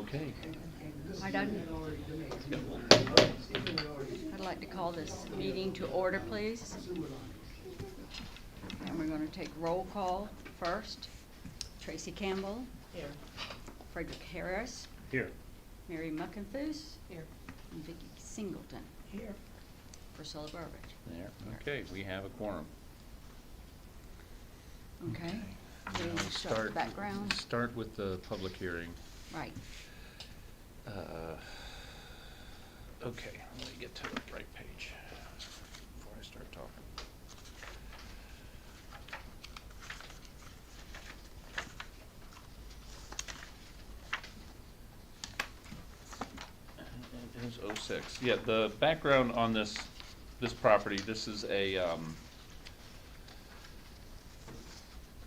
Okay. Hi, Doug. I'd like to call this meeting to order, please. And we're going to take roll call first. Tracy Campbell. Here. Frederick Harris. Here. Mary Muckenfoos. Here. And Vicki Singleton. Here. Priscilla Burbidge. There. Okay, we have a quorum. Okay. Now We start with background. Start with the public hearing. Right. Okay, let me get to the right page before I start talking. It is 06. Yeah, the background on this property, this is a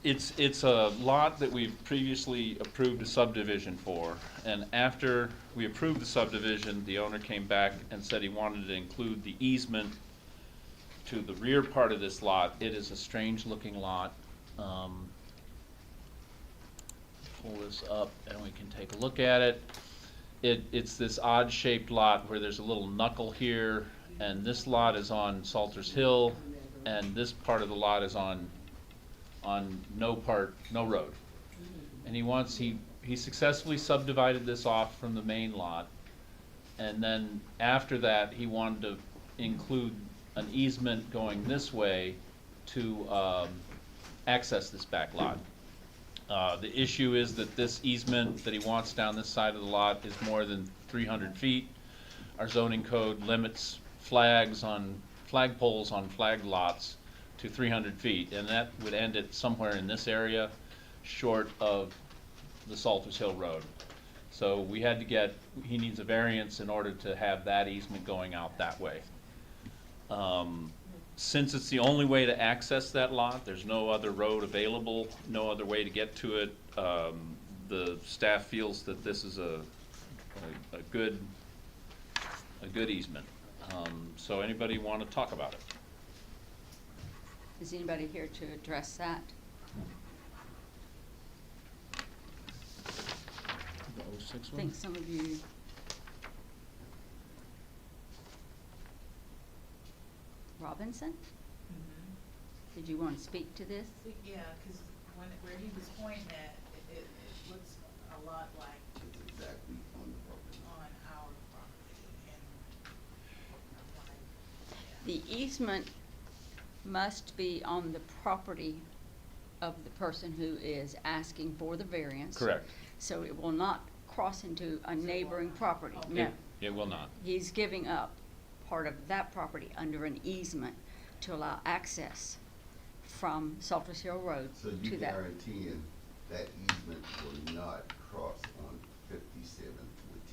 it's a lot that we've previously approved a subdivision for, and after we approved the subdivision, the owner came back and said he wanted to include the easement to the rear part of this lot. It is a strange looking lot. Pull this up and we can take a look at it. It's this odd shaped lot where there's a little knuckle here, and this lot is on Salters Hill, and this part of the lot is on no road. And he successfully subdivided this off from the main lot, and then after that he wanted to include an easement going this way to access this back lot. The issue is that this easement that he wants down this side of the lot is more than 300 feet. Our zoning code limits flagpoles on flagged lots to 300 feet, and that would end it somewhere in this area, short of the Salters Hill Road. So he needs a variance in order to have that easement going out that way. Since it's the only way to access that lot, there's no other road available, no other way to get to it. The staff feels that this is a good easement. So anybody want to talk about it? Is anybody here to address that? The 06 I think some of you. Robinson? Mm-hmm. Did you want to speak to this? Yeah, because where he was pointing at, it looks a lot like It's exactly on the property. on our property, and The easement must be on the property of the person who is asking for the variance. Correct. So it will not cross into a neighboring property. Okay. No. It will not. He's giving up part of that property under an easement to allow access from Salters Hill Road So to you that. guaranteeing that easement will not cross on 57 with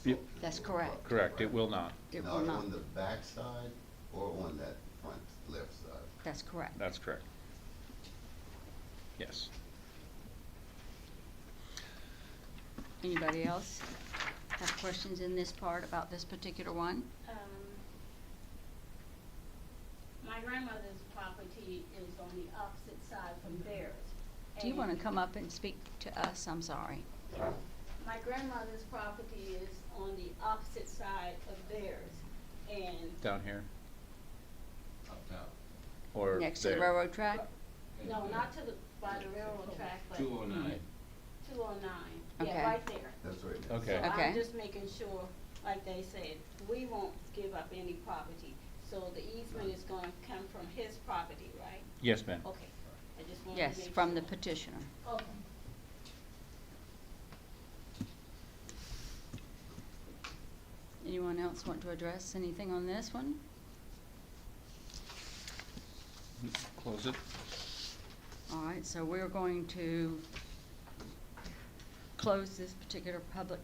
10? Yep. That's correct. Correct, it will not. It will not. on the back side or on that front left side? That's correct. That's correct. Yes. Anybody else have questions in this part about this particular one? My grandmother's property is on the opposite side from theirs. Do you want to And come up and speak to us? I'm sorry. my grandmother's property is on the opposite side of theirs, and Down here? Or Next to the there? railroad track? no, not by the railroad track, but 209. 209. Okay. Yeah, right there. That's right. Okay. So Okay. I'm just making sure, like they said, we won't give up any property. So the easement is gonna come from his property, right? Yes, ma'am. Okay. I just wanted to Yes, make from the sure. petitioner. Okay. Anyone else want to address anything on this one? Close it. All right, so we're going to close this particular public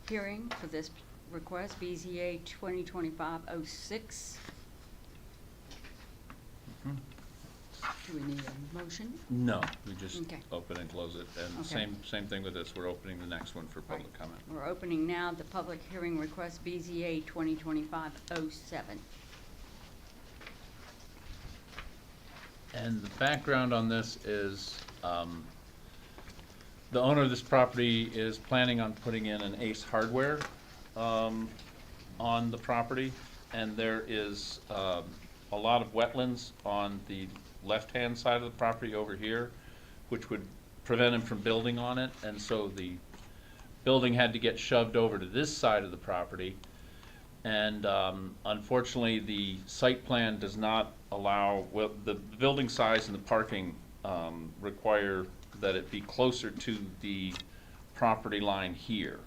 hearing for this request, BZA 2025-06. Mhm. Do we need a motion? No, we just Okay. open and close it, and Okay. same thing with this, we're opening the next one for public Right. comment. We're opening now the public hearing request, BZA 2025-07. And the background on this is, The owner of this property is planning on putting in an Ace Hardware on the property, and there is a lot of wetlands on the left-hand side of the property over here, which would prevent him from building on it, and so the building had to get shoved over to this side of the property. And unfortunately, the site plan does not allow, well, the building size and the parking require that it be closer to the property line here,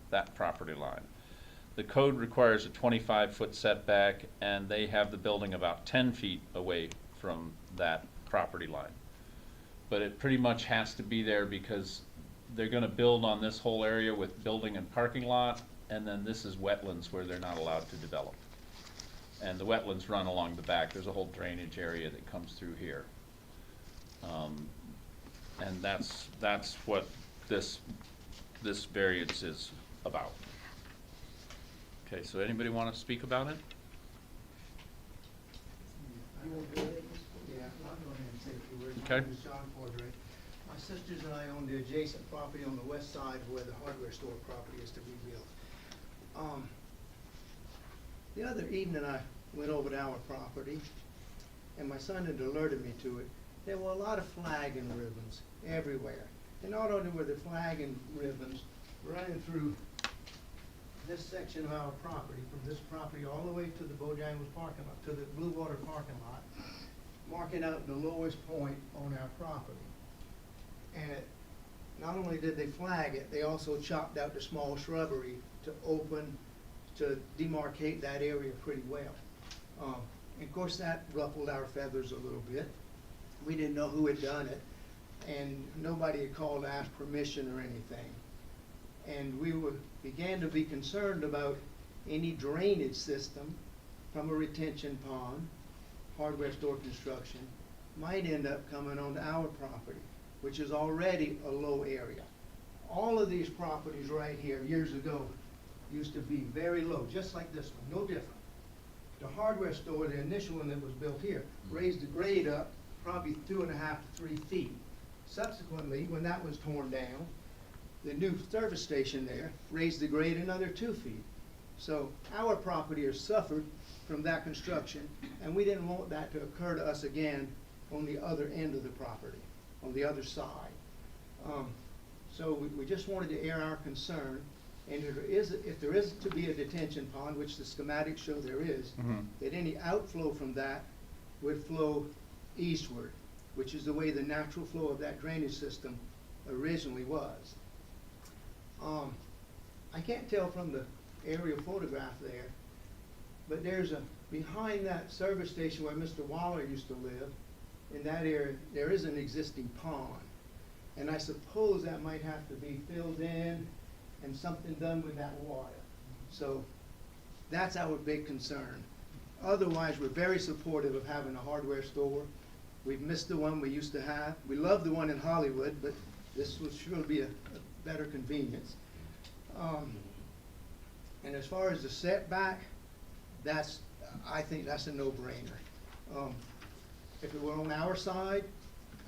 that property line. The code requires a 25-foot setback, and they have the building about 10 feet away from that property line. But it pretty much has to be there because they're gonna build on this whole area with building and parking lot, and then this is wetlands where they're not allowed to develop. And the wetlands run along the back. There's a whole drainage area that comes through here. And that's what this variance is about. Okay, so anybody want to speak about it? Yeah, I'll go ahead and say a few words. Okay. My name is John Cordray. My sisters and I own the adjacent property on the west side where the hardware store property is to be built. The other evening I went over to our property, and my son had alerted me to it. There were a lot of flag and ribbons everywhere. And not only were the flag and ribbons running through this section of our property, from this property all the way to the Bojangles parking lot, to the Blue Water parking lot, marking out the lowest point on our property. And not only did they flag it, they also chopped out the small shrubbery to demarcate that area pretty well. And of course, that ruffled our feathers a little bit. We didn't know who had done it, and nobody had called to ask permission or anything. And we began to be concerned about any drainage system from a retention pond, hardware store construction, might end up coming onto our property, which is already a low area. All of these properties right here, years ago, used to be very low, just like this one, no different. The hardware store, the initial one that was built here, raised the grade up probably 2.5 to 3 feet. Subsequently, when that was torn down, the new service station there raised the grade another 2 feet. So our property has suffered from that construction, and we didn't want that to occur to us again on the other end of the property, on the other side. So we just wanted to air our concern, and if there is to be a detention pond, which the schematics show there is, that any outflow from that would flow eastward, which is the way the natural flow of that drainage system originally was. I can't tell from the aerial photograph there, but behind that service station where Mr. Waller used to live, in that area, there is an existing pond. And I suppose that might have to be filled in and something done with that water. So that's our big concern. Otherwise, we're very supportive of having a hardware store. We've missed the one we used to have. We love the one in Hollywood, but this would sure be a better convenience. And as far as the setback, I think that's a no-brainer. If it were on our side,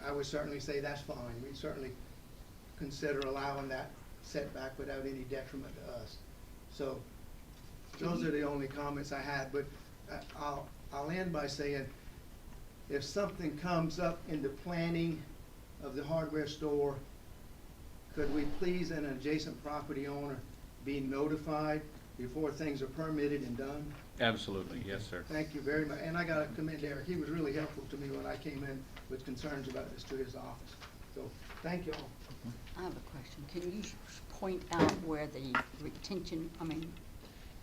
I would certainly say that's fine. We'd certainly consider allowing that setback without any detriment to us. So those are the only comments I had, but I'll end by saying, if something comes up in the planning of the hardware store, could we please, an adjacent property owner, be notified before things are permitted and done? Absolutely, yes, sir. Thank you very much. And I gotta commend Eric. He was really helpful to me when I came in with concerns about this to his office. So, thank you all. I have a question. Can you point out where the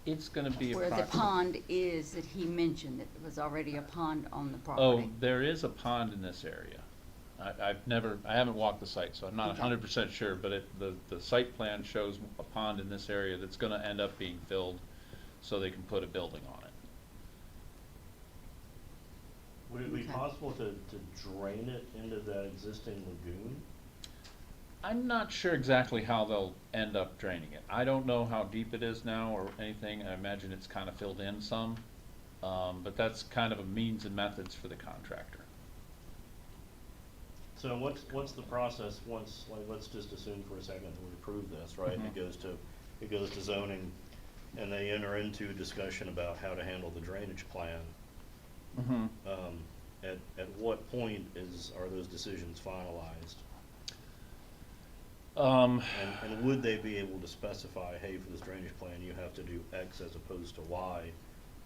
It's gonna be where the approximately. pond is that he mentioned, that there was already a pond on the Oh, property? there is a pond in this area. I haven't walked the site, so I'm not Okay. 100% sure, but the site plan shows a pond in this area that's gonna end up being filled so they can put a building on it. Would it be Okay. possible to drain it into that existing lagoon? I'm not sure exactly how they'll end up draining it. I don't know how deep it is now or anything. I imagine it's kind of filled in some, but that's kind of a means and methods for the contractor. So what's the process once, like, let's just assume for a second that we approve this, right? And it goes to zoning, and they enter into a discussion about how to handle the drainage plan. At what point are those decisions finalized? And would they be able to specify, hey, for this drainage plan, you have to do X as opposed to Y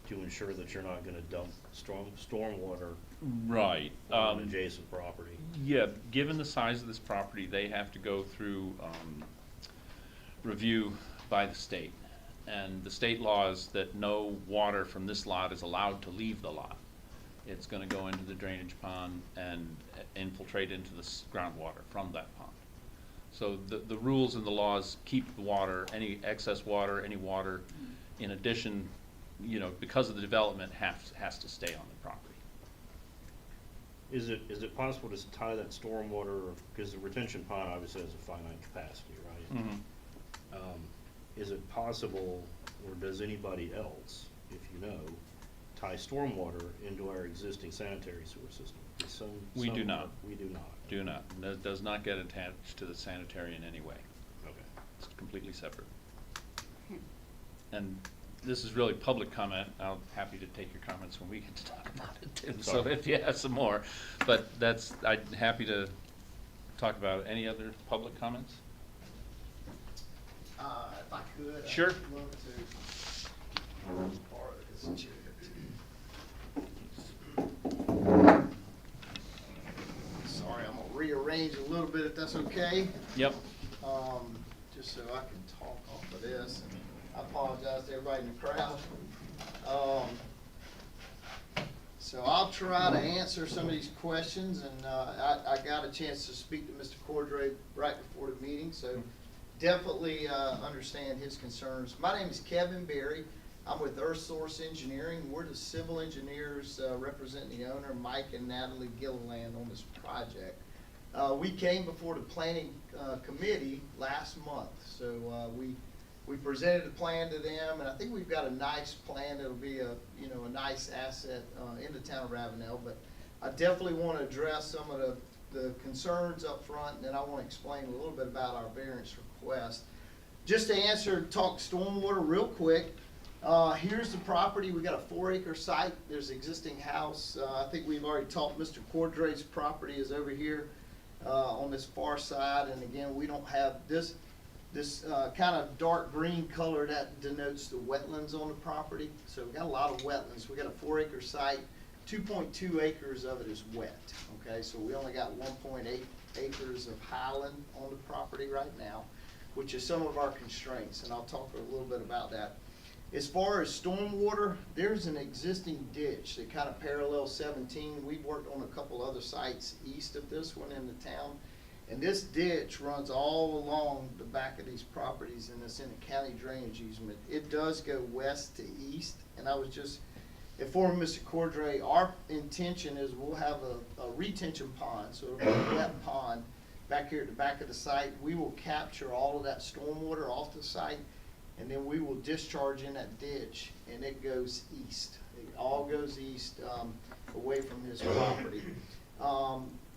to ensure that you're not gonna dump stormwater Right. on an adjacent property? Yeah, given the size of this property, they have to go through review by the state. And the state law is that no water from this lot is allowed to leave the lot. It's gonna go into the drainage pond and infiltrate into the groundwater from that pond. So the rules and the laws keep the water, any excess water, any water in addition, you know, because of the development has to stay on the property. Is it possible to tie that stormwater, because the retention pond obviously has a finite capacity, right? Is it possible, or does anybody else, if you know, tie stormwater into our existing sanitary sewer system? We do not. We do not. Do not, and that does not get attached to the sanitary in any way. Okay. It's completely separate. And this is really public comment. I'm happy to take your comments when we get to talk about it too. So Sorry. if you have some more, but I'm happy to talk about it. Any other public comments? If I could. Sure. I'd love to borrow this chair. Sorry, I'm gonna rearrange a little bit if that's okay. Yep. Just so I can talk off of this. And I apologize to everybody in the crowd. So I'll try to answer some of these questions, and I got a chance to speak to Mr. Cordray right before the meeting, so definitely understand his concerns. My name is Kevin Berry. I'm with Earth Source Engineering. We're the civil engineers representing the owner, Mike and Natalie Gilliland, on this project. We came before the planning committee last month, so we presented a plan to them, and I think we've got a nice plan that'll be a nice asset in the town of Ravenel. But I definitely want to address some of the concerns up front, and then I want to explain a little bit about our variance request. Just to talk stormwater real quick. Here's the property. We got a 4-acre site. There's an existing house. I think we've already talked. Mr. Cordray's property is over here on this far side, and again, we don't have this kind of dark green color that denotes the wetlands on the property. So we got a lot of wetlands. We got a 4-acre site. 2.2 acres of it is wet. Okay, so we only got 1.8 acres of highland on the property right now, which is some of our constraints, and I'll talk a little bit about that. As far as stormwater, there's an existing ditch that kind of parallels 17. We've worked on a couple other sites east of this one in the town. And this ditch runs all along the back of these properties, and it's in a county drainage easement. It does go west to east, and I was just informing Mr. Cordray, our intention is we'll have a retention pond, so it'll be a wet pond back here at the back of the site. We will capture all of that stormwater off the site, and then we will discharge in that ditch, and it goes east. It all goes east away from his property.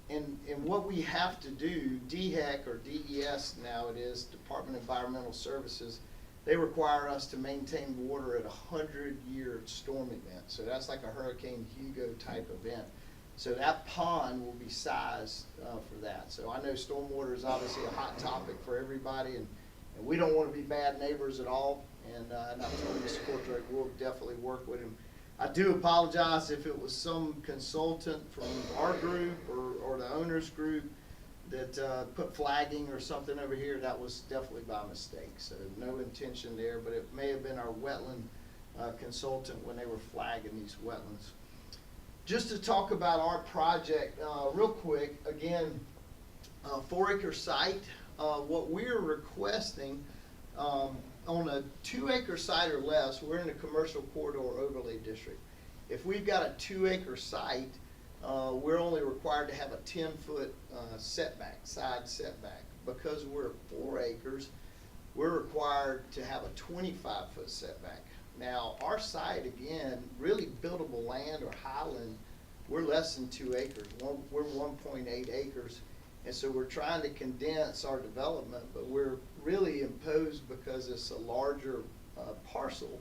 And what we have to do, DHEC or DES now it is, Department of Environmental Services, they require us to maintain water at a 100-year storm event. So that's like a Hurricane Hugo type event. So that pond will be sized for that. So I know stormwater is obviously a hot topic for everybody, and we don't want to be bad neighbors at all. And I told Mr. Cordray we'll definitely work with him. I do apologize if it was some consultant from our group or the owner's group that put flagging or something over here. That was definitely by mistake, so no intention there, but it may have been our wetland consultant when they were flagging these wetlands. Just to talk about our project real quick, again, 4-acre site. What we're requesting on a 2-acre site or less, we're in a commercial corridor overlay district. If we've got a 2-acre site, we're only required to have a 10-foot setback, side setback. Because we're 4 acres, we're required to have a 25-foot setback. Now, our site, again, really buildable land or highland we're less than 2 acres. We're 1.8 acres. And so we're trying to condense our development, but we're really imposed because it's a larger parcel,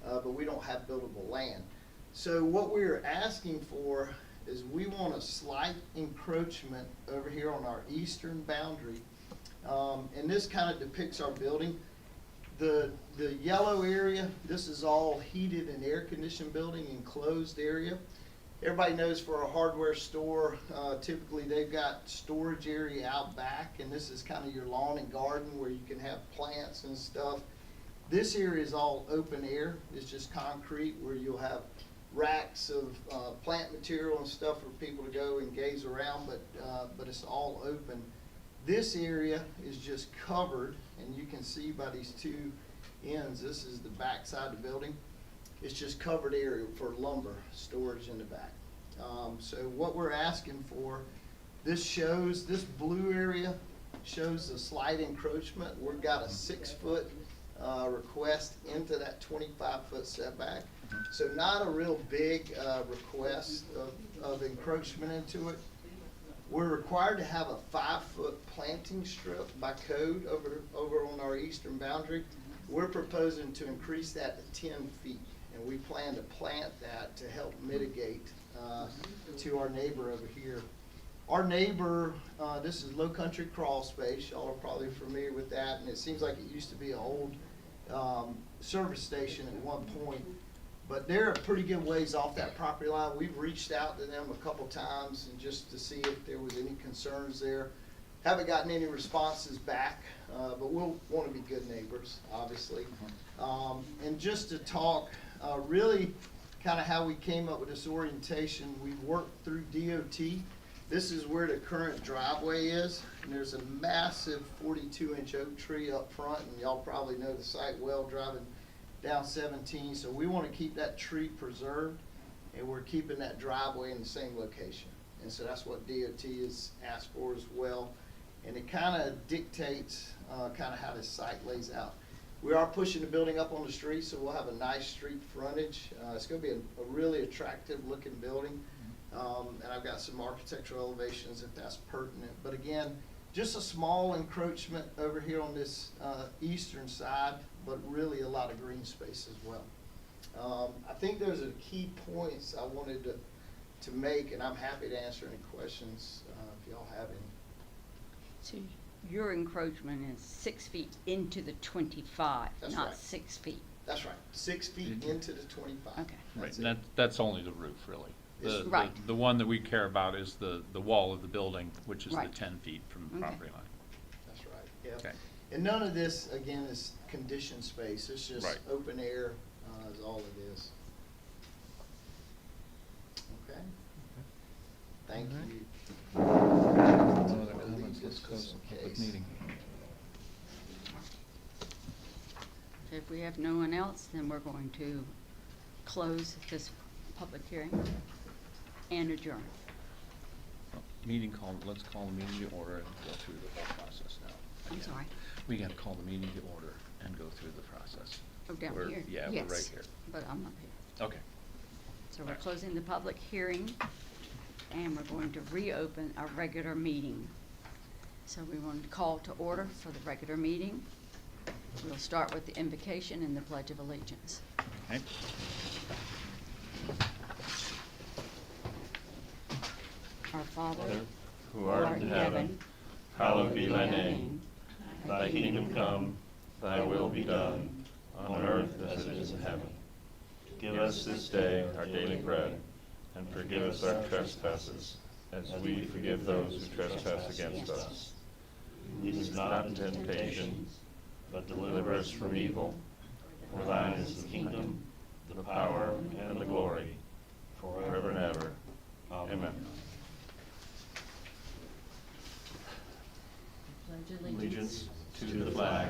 but we don't have buildable land. So what we're asking for is we want a slight encroachment over here on our eastern boundary. And this kind of depicts our building. The yellow area, this is all heated and air-conditioned building, enclosed area. Everybody knows for a hardware store, typically they've got storage area out back, and this is kind of your lawn and garden where you can have plants and stuff. This area is all open air. It's just concrete where you'll have racks of plant material and stuff for people to go and gaze around, but it's all open. This area is just covered, and you can see by these two ends, this is the back side of the building. It's just covered area for lumber storage in the back. So what we're asking for, this blue area shows a slight encroachment. We've got a 6-foot request into that 25-foot setback. So not a real big request of encroachment into it. We're required to have a 5-foot planting strip by code over on our eastern boundary. We're proposing to increase that to 10 feet, and we plan to plant that to help mitigate to our neighbor over here. Our neighbor, this is Low Country Crawl Space. Y'all are probably familiar with that, and it seems like it used to be an old service station at one point. But they're a pretty good ways off that property line. We've reached out to them a couple times and just to see if there was any concerns there. Haven't gotten any responses back, but we'll want to be good neighbors, obviously. And just to talk, really kind of how we came up with this orientation, we've worked through DOT. This is where the current driveway is, and there's a massive 42-inch oak tree up front, and y'all probably know the site well driving down 17, so we want to keep that tree preserved, and we're keeping that driveway in the same location. And so that's what DOT has asked for as well, and it kind of dictates kind of how this site lays out. We are pushing the building up on the street, so we'll have a nice street frontage. It's going to be a really attractive looking building, and I've got some architectural elevations if that's pertinent. But again, just a small encroachment over here on this eastern side, but really a lot of green space as well. I think those are the key points I wanted to make, and I'm happy to answer any questions if y'all have any. So your encroachment is 6 feet into the 25, That's not right. 6 feet. That's right, 6 feet into the 25. Okay. Right, That's and it. that's only the roof, really. It's- Right. The one that we care about is the wall of the building, which is the Right. 10 feet from the Okay. property line. That's right, yeah. Okay. And none of this, again, is conditioned space. It's just Right. open air is all it is. Okay? Thank All right. you. No other I'll comments, leave let's this close just the in public case. meeting. If we have no one else, then we're going to close this public hearing and adjourn. Let's call the meeting to order and go through the whole process now. I'm Again. sorry. We gotta call the meeting to order and go through the process. Oh, down We're- here? Yeah, we're right Yes, here. but I'm up here. Okay. So we're Alright. closing the public hearing, and we're going to reopen our regular meeting. So we want to call to order for the regular meeting. We'll start with the invocation and the Pledge of Allegiance. Okay. Our Father, Who art in heaven, hallowed be thy name. Thy kingdom come, thy will be done, on earth as it is in heaven. Give us this day our daily bread, and forgive us our trespasses, as we forgive those who trespass against us. Lead us not into temptation, but deliver us from evil. For thine is the kingdom, the power, and the glory, forever and ever. Amen. Allegiance to the flag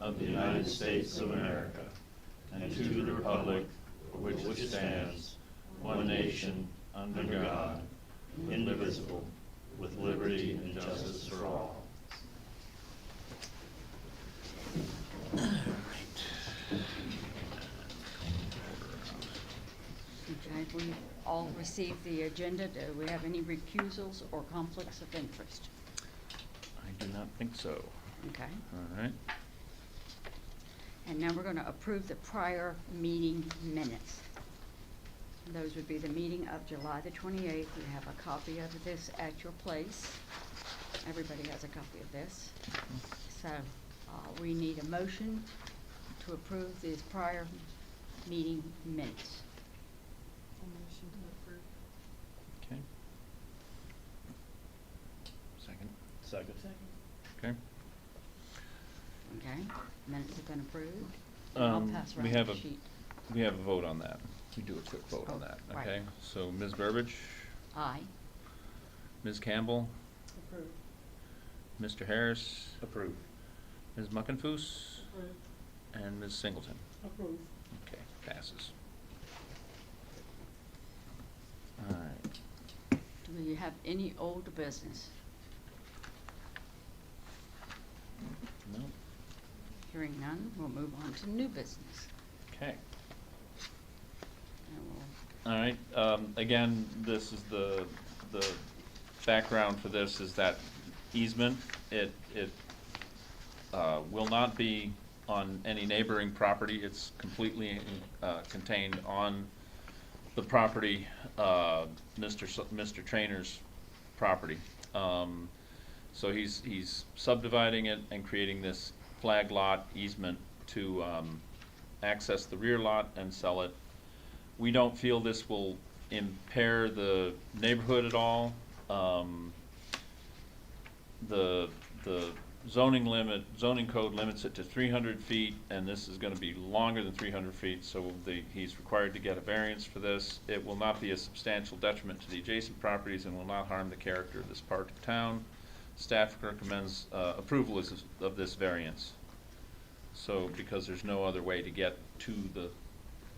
of the United States of America and to the republic for which stands one nation under God, indivisible, with liberty and justice for all. okay, we've all received the agenda. Do we have any recusals or conflicts of interest? I do not think so. Okay. All right. And now we're gonna approve the prior meeting minutes. Those would be the meeting of July the 28th. You have a copy of this at your place. Everybody has a copy of this. So, we need a motion to approve these prior meeting minutes. Okay. Second. Second. Okay. Okay, minutes have been approved. I'll pass We around have the a, sheet. we have a vote on that. We do a quick vote on Oh, that, right. okay? So Ms. Burbidge, Aye. Ms. Campbell, Approved. Mr. Harris, Approved. Ms. Muckenfoos, Approved. and Ms. Singleton. Approved. Okay, passes. All right. Do we have any old business? No. Hearing none, we'll move on to new business. Okay. And we'll All right, again, this is the background for this is that easement. It will not be on any neighboring property. It's completely contained on the property, Mr. Trainer's property. So he's subdividing it and creating this flag lot easement to access the rear lot and sell it. We don't feel this will impair the neighborhood at all. The zoning code limits it to 300 feet, and this is gonna be longer than 300 feet, so he's required to get a variance for this. It will not be a substantial detriment to the adjacent properties and will not harm the character of this part of town. Staff recommends approval of this variance. So, because there's no other way to get to the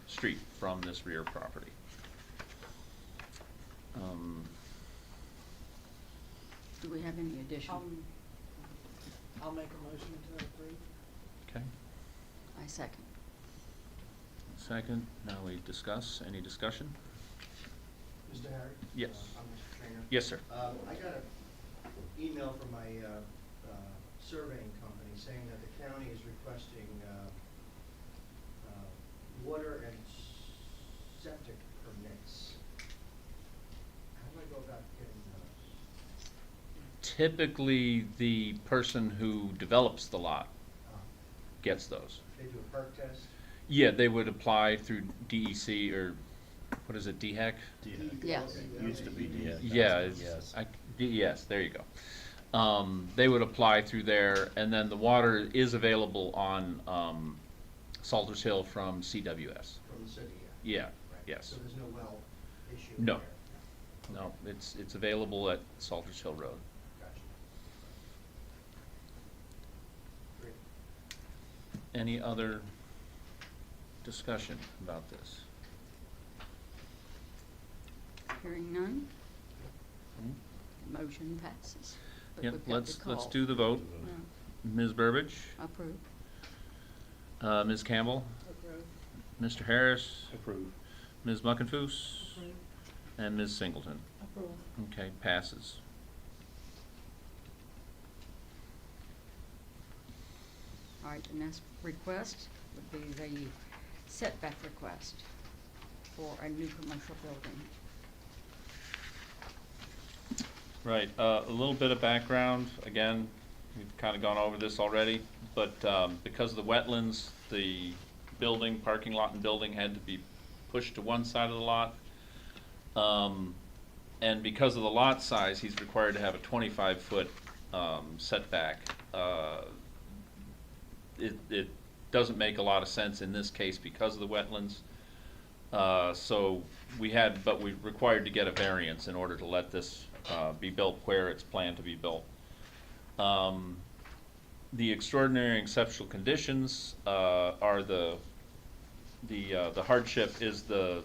street from this rear property. Do we have any additional? I'll make a motion to approve. Okay, I second. second, now we discuss, any discussion? Mr. Harry? Yes. I'm Mr. Trainer. Yes, sir. I got an email from my surveying company saying that the county is requesting water and septic permits. How do I go about getting those? Typically, the person who develops the lot gets those. They do a perk test? Yeah, they would apply through DEC or, what is it, DHEC? Yes. Used to be DES. Yeah, it's, Yes. DES, there you go. They would apply through there, and then the water is available on Salters Hill from CWS. From the city, Yeah, Right. yes. So there's no well issue No. there? No, it's available at Salters Hill Road. Gotcha. Great. Any other discussion about this? Hearing none, Hmm? the motion passes. But Yep, we've got to let's call. do the vote. No, Ms. Burbidge, Approved. Ms. Campbell, Approved. Mr. Harris, Approved. Ms. Muckenfoos, Approved. and Ms. Singleton. Approved. Okay, passes. All right, the next request would be the setback request for a new commercial building. Right, a little bit of background, again, we've kind of gone over this already, but because of the wetlands, the building, parking lot and building had to be pushed to one side of the lot. And because of the lot size, he's required to have a 25-foot setback. It doesn't make a lot of sense in this case because of the wetlands. So but we required to get a variance in order to let this be built where it's planned to be built. The extraordinary and exceptional conditions are the hardship is the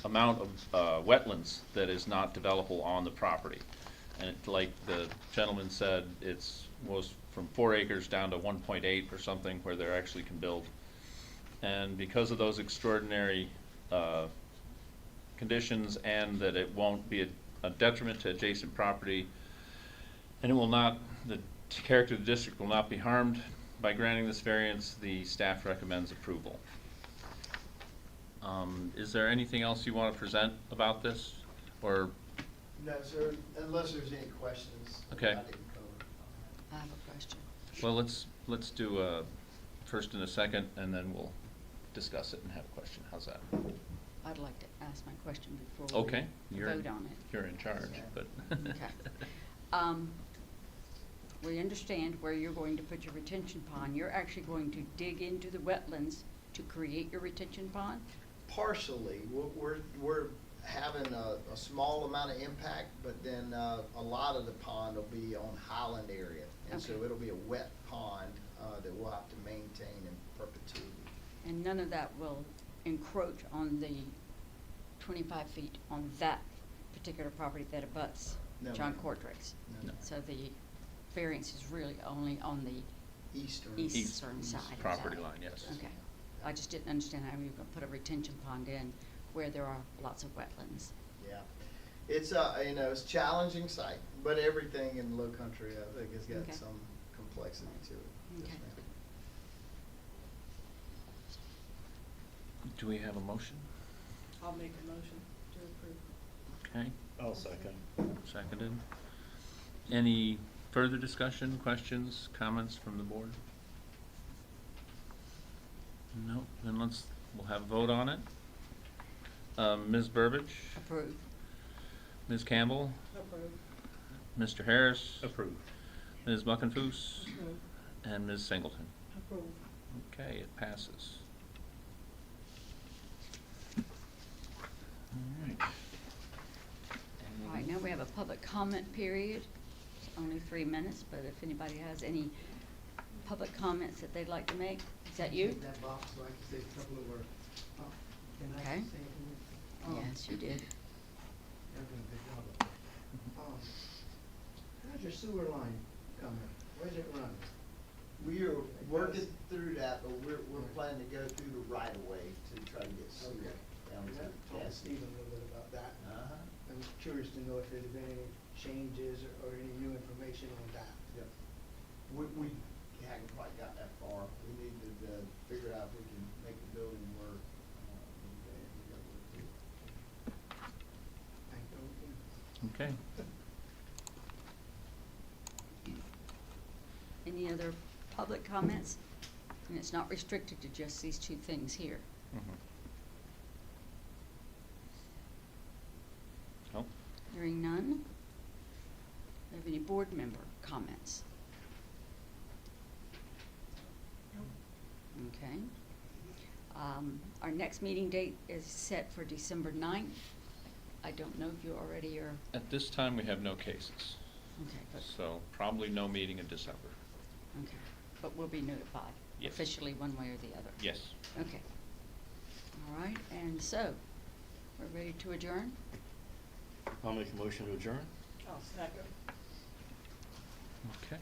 amount of wetlands that is not developable on the property. And like the gentleman said, was from 4 acres down to 1.8 or something where they actually can build. And because of those extraordinary conditions and that it won't be a detriment to adjacent property, and it will not, the character of the district will not be harmed by granting this variance, the staff recommends approval. Is there anything else you want to present about this, or? No, sir, unless there's any questions. Okay. I didn't cover. I have a question. Well, let's do a first and a second, and then we'll discuss it and have a question. How's that? I'd like to ask my question before we Okay, vote on it. you're in charge, but. Okay. We understand where you're going to put your retention pond. You're actually going to dig into the wetlands to create your retention pond? Partially, we're having a small amount of impact, but then a lot of the pond will be on highland area. And so Okay. it'll be a wet pond that we'll have to maintain in perpetuity. And none of that will encroach on the 25 feet on that particular property that abuts No, John ma'am. Cordry's? No. So the variance is really only on the Eastern. eastern side. Property line, yes. Okay. I just didn't understand how you were gonna put a retention pond in where there are lots of wetlands. Yeah, it's it's a challenging site, but everything in low country, I think, has got Okay. some complexity to it. Yes, Okay. ma'am. Do we have a motion? I'll make a motion to approve. Okay, I'll second. seconded. Any further discussion, questions, comments from the board? No, then we'll have a vote on it. Ms. Burbidge, Approved. Ms. Campbell, Approve. Mr. Harris, Approved. Ms. Muckenfoos, Approve. and Ms. Singleton. Approve. Okay, it passes. All right. All right, now we have a public comment period. It's only 3 minutes, but if anybody has any public comments that they'd like to make, is that you? Take that box so I can say a couple of words. Can I Okay. say anything? Yes, you did. You're doing a good job of it. How's your sewer line coming? Where's it running? We are working through that, but we're planning to go through the right of way to try to get sewer Okay. down to Talk to Cassidy. Stephen a little bit about that. Uh-huh. I was curious to know if there's been any changes or any new information on that. Yep. We haven't quite got that far. We need to figure out if we can make the building work. And we gotta work through it. Thank you. Okay. Any other public comments? And it's not restricted to just these two things here. Mhm. Oh, Hearing none. Do you have any board member comments? Okay. Our next meeting date is set for December 9th. I don't know if you already are, at this time, we have no cases, okay, so probably no meeting in December. but we'll be notified Yes. officially one way or the other. Yes. Okay. All right, and so, we're ready to adjourn? I'll make a motion to adjourn. I'll second. Okay.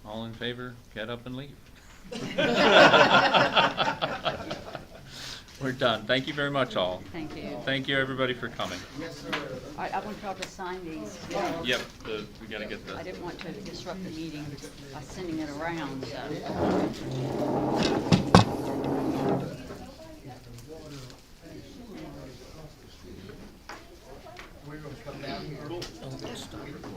All in favor, get up and leave. We're done. Thank you very much, all. Thank you. Thank you, everybody, for coming. Yes, sir. All right, I want y'all to sign these. Yep, we gotta get I the, didn't want to disrupt the meeting by sending it around, so. We're gonna come down here.